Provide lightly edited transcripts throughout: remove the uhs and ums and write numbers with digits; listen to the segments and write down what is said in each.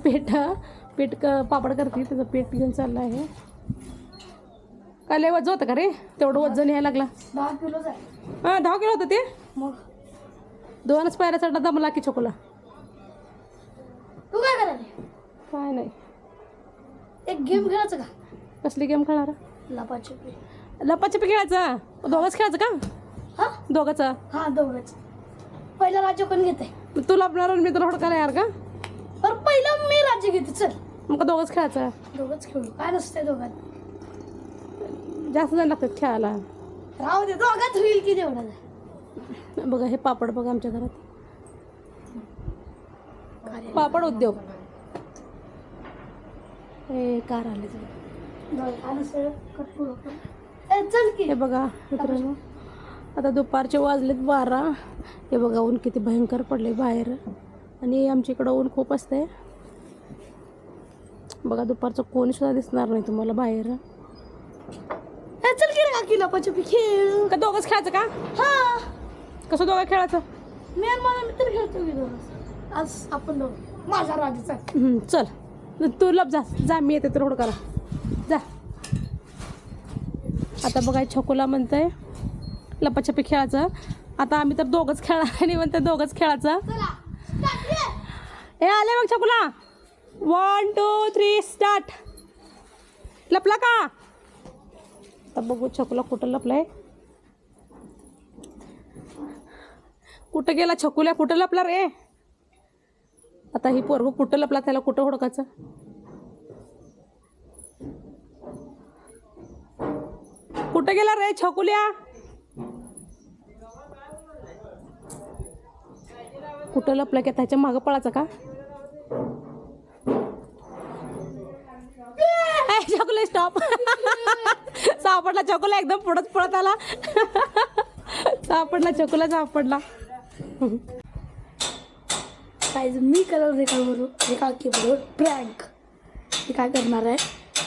पीठ पापड करते, त्याचं पीठ घेऊन चाललं आहे. काय लय वजन होतं का रे? तेवढं वजन यायला लागला. 10 किलो आहे. हां 10 किलो होतं ते. मग 2च पायऱ्या चढला दमला की छकुला. तू काय करायला? काय नाही. एक गेम खेळायचं का? कसली गेम खेळणार? लपाछपी. लपाछपी खेळायचं. दोघंच खेळायचं का? हा दोघंचं. हा दोघंच. पहिला राज्य कोण घेते? तू लपणार आणि मी तुला हुडकायला यार का? पर पहिला मी राज्य घेते. चल मग दोघंच खेळायचं. दोघंच खेळू. काय नसतंय दोघात. जास्त जण लागतात खेळायला. राहू दे, दोघात होईल की तेवढं. बघा हे पापड बघा आमच्या घरात. अरे पापड उद्योग. हे कार आले काय नसतं कटपुर. चल की. हे बघा मित्रांनो, आता दुपारचे वाजलेत 12. हे बघा ऊन किती भयंकर पडले बाहेर, आणि आमच्या इकडं ऊन खूप असते. बघा दुपारचं कोणी सुद्धा दिसणार नाही तुम्हाला बाहेर. चल की रे काकी लपाछपी खेळ. का दोघंच खेळायचं का? हा कसं दोघं खेळायचं? मी आणि माझा मित्र खेळतो की दोघं. आज आपण दोघं माझा राजाचा. चल तू लप जा मी येते तर हुडकायला. जा. आता बघा छकुला म्हणतंय लपाछपी खेळायचं. आता आम्ही तर दोघंच खेळणार आणि म्हणते दोघंच खेळायचं. हे आले मग छकुला. 1 2 3 स्टार्ट. लपला का? आता बघू छकुला कुठं लपलाय. कुठं गेला छकुल्या? कुठं लपला रे? आता ही पोरगं कुठं लपला, त्याला कुठं हुडकायचं? कुठं गेला रे छकुल्या? कुठं लपला की त्याच्या मागं पळायचं का? छकुला स्टॉप. सापडला छकुला, एकदम पुढत पळत आला. सापडला छकुला, सापडला. काय मी करणार रेखा बरोबर प्रँक. ती काय करणार आहे,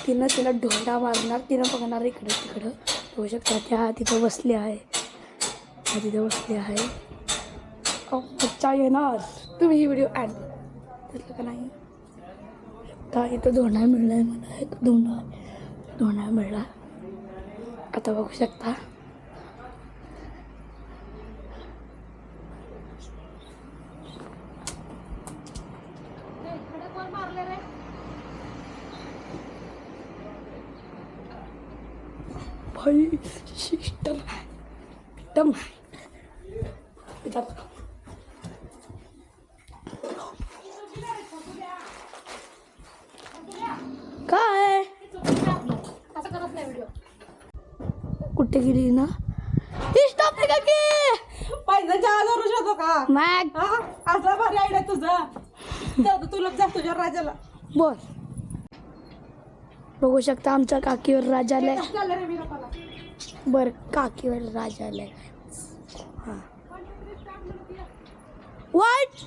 तिनं तिला ढोंडा मारणार. तिनं बघणार इकडं तिकडं. होऊ शकता त्या तिथं बसली आहे. तिथं बसली आहे. बच्चा येणार. तुम्ही ही व्हिडिओ ॲड घेतलं का नाही? आता इथं धोंडा मिळला आहे मला. इथं धोंडा मिळला. आता बघू शकता. भाई सिस्टम एकदम काय कुठे गेली ना? स्टॉप का की पैशाच्या आजारू शकतो का? मॅग असला भारी आयडिया तुझा. तुला जा तुझ्या राजाला. बोल. बघू शकता आमच्या काकीवर राजा आलाय. बर काकीवर राजा आलाय. हा 1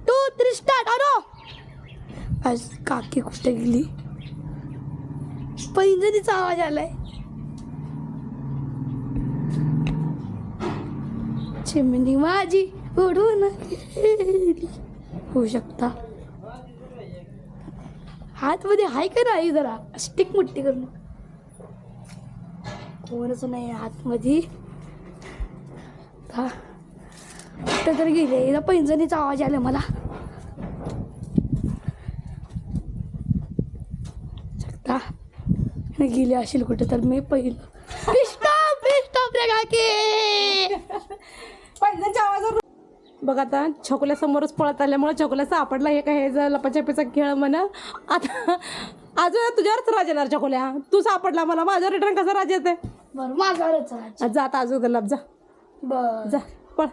2 3 स्टार्ट. अरो आज काकी कुठे गेली? पैंजणीचा आवाज आलाय. चिमणी माझी उडून गेली. होऊ शकता हातमध्ये हाय का नाही? जरा स्टिक मुट्टी करून. कोणच नाही आतमध्ये. कुठं तर गेले. एकदा पैंजणीचा आवाज आला मला. शकता गेली असेल कुठं तर. मी पहिलं स्टॉप रे काकी. पैशाच्या आवाजावर बघ. आता छकुल्या समोरच पळत आल्यामुळे छकुल्या सापडला. हे काय हे लपाछपीचा खेळ म्हणा. आता अजून तुझ्यावरच राज येणार छकुल्या. तू सापडला मला, माझ्या रिटर्न कसा राज येते? बरं माझावरच राज. जा आता अजून लप जा. बर जा पळ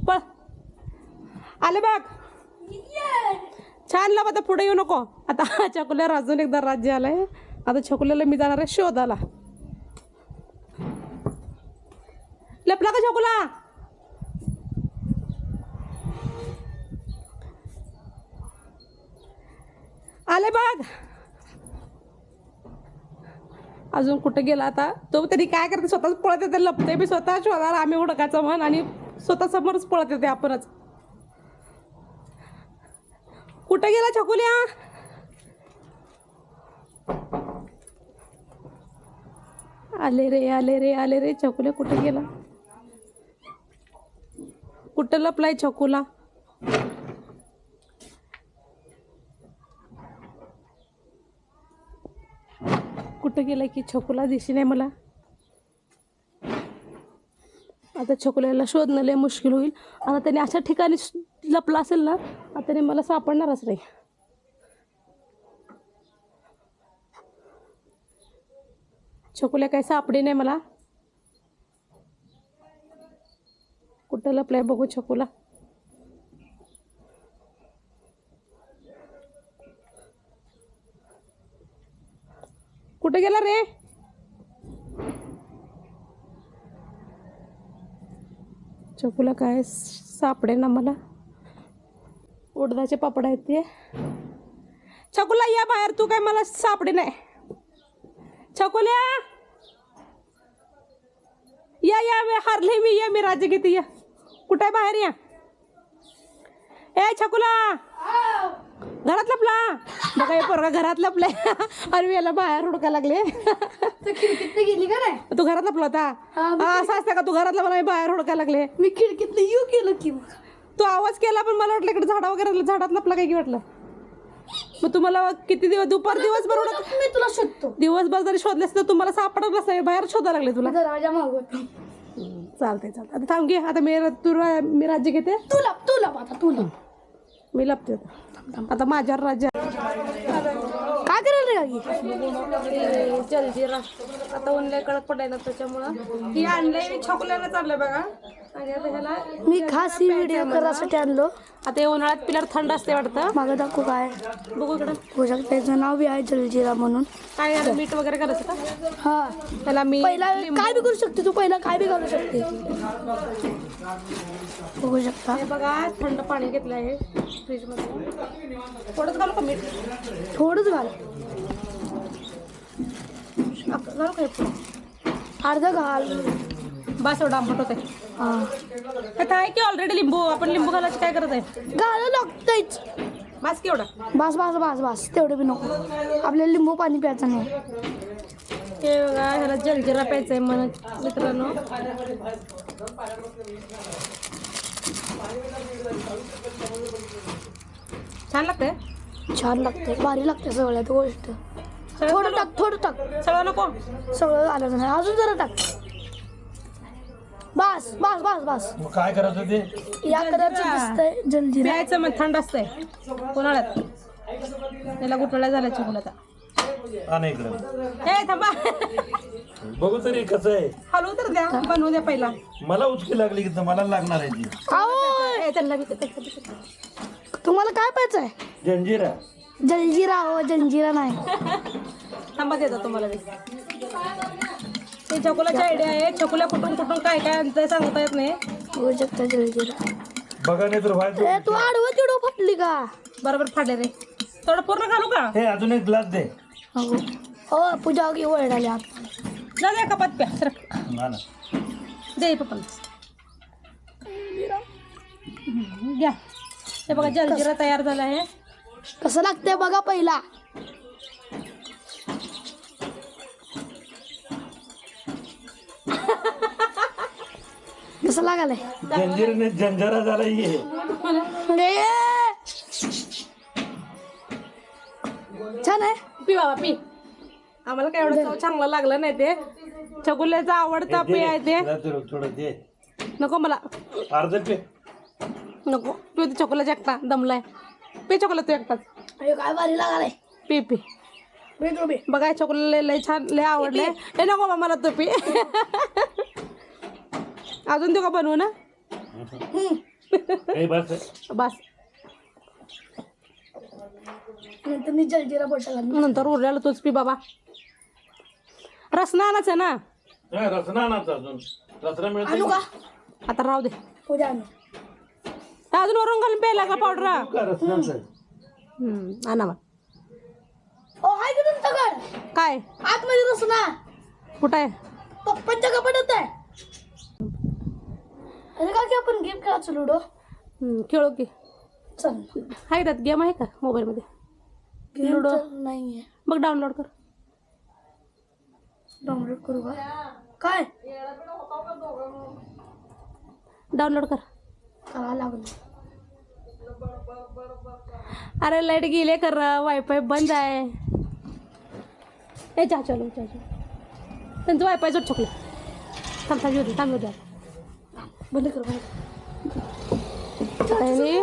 पळ. आले बघ. छान लप. आता पुढे येऊ नको. आता छकुल्यावर अजून एकदा राज्य आलंय. आता छकुल्याला मी जाणार आहे शोधाला. लपला का छकुला? आले बघ. अजून कुठे गेला आता तो? तरी काय करते, स्वतःच पळत येते. लपते बी स्वतः शोधायला. आम्ही हुडकायचं म्हण आणि स्वतः समोरच पळत येते आपणच. कुठे गेला छकुल्या? आले रे आले रे आले रे. छकुल्या कुठे गेला? कुठं लपलाय छकुला? कुठं गेलाय की छकुला दिशी नाही मला. आता छकुल्याला शोधणं लय मुश्किल होईल. आता त्याने अशा ठिकाणी लपला असेल ना, आता त्याने मला सापडणारच नाही. छकुल्या काही सापडी नाही मला. कुठं लपलाय बघू छकुला. कुठे गेला रे? छकुला काय सापडे ना मला. उडदाचे पापड आहेत ते. छकुला या बाहेर, तू काय मला सापडे नाही. छकुल्या या या, हारले मी. या मी राज्य घेते. या कुठे बाहेर या. ए छकुला घरात लपला. बघा हे पोरगा घरात लपलाय. अरे याला बाहेर हुडका लागले. खिडकीत गेली का नाही? तू घरात लपला होता? असं असतं का? तू घरात लपला बाहेर हुडका लागले. मी खिडकीत येऊ केलं की मग. तू आवाज केला पण मला वाटलं इकडे झाडा वगैरे झाडात लपला काय की वाटलं. मग तुम्हाला किती दिवस दिवसभर हुडक. मी तुला शोधतो. दिवसभर जरी शोधलेस तर तुम्हाला सापडत नसतं. बाहेर शोधायला लागले तुला. दरवाजा मागवतो. चालतंय चालतंय. आता थांब घे. आता मी राज्य घेते. तुला मी लपते आता माझ्यावर राज्य. काय करायला रे काकी? जलजिरा आता उन्हाळ्या कडक पडाय ना, त्याच्यामुळं ही आणलंय. छकुल्यानं चाललंय बघा. आणि आता ह्याला मी खास ही व्हिडिओ करायसाठी आणलो. आता हे उन्हाळ्यात पिल्यावर थंड असते वाटतं. मागं दाखवू काय बघू इकडं. होऊ शकतं. त्याचं नाव बी आहे जलजिरा म्हणून. काय याला मीठ वगैरे करायचं का? हा त्याला मी पहिला काय बी करू शकते तू. पहिला काय बी घालू शकते. बघू शकता. हे बघा थंड पाणी घेतलं आहे फ्रीजमध्ये. थोडंच घालू का मीठ? थोडंच घाल. घालू का हे? अर्धा घाल. बस एवढं आंबट होतंय. हा आता आहे की ऑलरेडी लिंबू. आपण लिंबू घालायची काय करत आहे? घालू लागतंच. बस की एवढा. बस तेवढं बी नको. आपल्याला लिंबू पाणी प्यायचं नाही. हे बघा ह्याला जलजिरा प्यायचा आहे म्हणत मित्रांनो. छान लागतंय. छान लागते. भारी लागते सगळ्यात गोष्ट. थोडं टाक. सगळं नको. सगळं आलं नाही. अजून जरा टाक. बस मग काय करायचं ते? या कलरचं दिसतंय जलजिरा. प्यायचं मग थंड असतंय उन्हाळ्यात. त्याला गुठळ्या झाल्या छकुला आता. आणा इकडं. हे थांबा. बघू तरी कसं आहे. हलवू तर द्या. बनवू द्या पहिला. मला उचकी लागली की मला लागणार आहे ती. आओ, त्यांना तुम्हाला काय प्यायचंय? जंजिरा. जलजिरा हो, जंजिरा नाही. थांबा देतो तुम्हाला मी. हे छकुलाची आयडिया आहे. छकुल्या कुठून काय काय आणतंय सांगता येत नाही. होऊ शकतं जलजिरा. बघा नाही तर व्हायचं. ए, तू आडवं तिडवं फाटली का? बरोबर फाडले रे. थोडं पूर्ण घालू का? हे अजून एक ग्लास दे. हो पूजा की ओरडाली आत. जा द्या कपात प्या. सरक. ना ना. दे पप्पा. घ्या. हे बघा जलजिरा तयार झाला आहे. कसं लागतंय बघा पहिला. कसं लागालंय? जंजिराने जंजारा झाला ये. छान आहे. पी बाबा पी. आम्हाला काय एवढं चव चांगलं लागलं नाही ते. छकुल्याचा आवडता पे आहे ते. थोडं दे. नको मला. अर्ध पे. नको पिऊ ते. छकुला एकटा दमलाय. पे छकुला तू एकटाच. अरे काय भारी लागालंय. P P. बघा छकुला लय छान लय आवडलंय. हे नको बा मला तू पी. अजून देऊ का बनवू ना? बस. बस. नंतर मी जलजिरा बोटाला. नंतर उरलेलं तूच पी बाबा. रसना आणायचं ना. रसना आणायचं अजून. रसना आणू मिळतो का? आता राहू दे. उद्या आणू. अजून वरून घालून प्यायला का पावडर? रसनाचं. आणा मग. ओ हाय का तुमच्याकडे? काय आतमध्ये रसना. कुठं आहे? पप्पांच्या कपाटात आहे. अरे का की आपण गेम खेळायचो लुडो. खेळू की. चल आहे त्यात गेम आहे का मोबाईलमध्ये? Game ludo. तर नाही आहे. बघ डाउनलोड कर. डाउनलोड करू का? काय डाउनलोड कर. करावं लागलं. अरे लाईट गेले कर, वायफाय बंद आहे. ए चालू त्यांचं वायफाय जोड चुकलं. थांब होते बंद कर बंद कर. आणि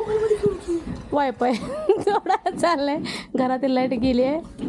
वायफाय जोडा चाललंय. घरातील लाईट गेली आहे.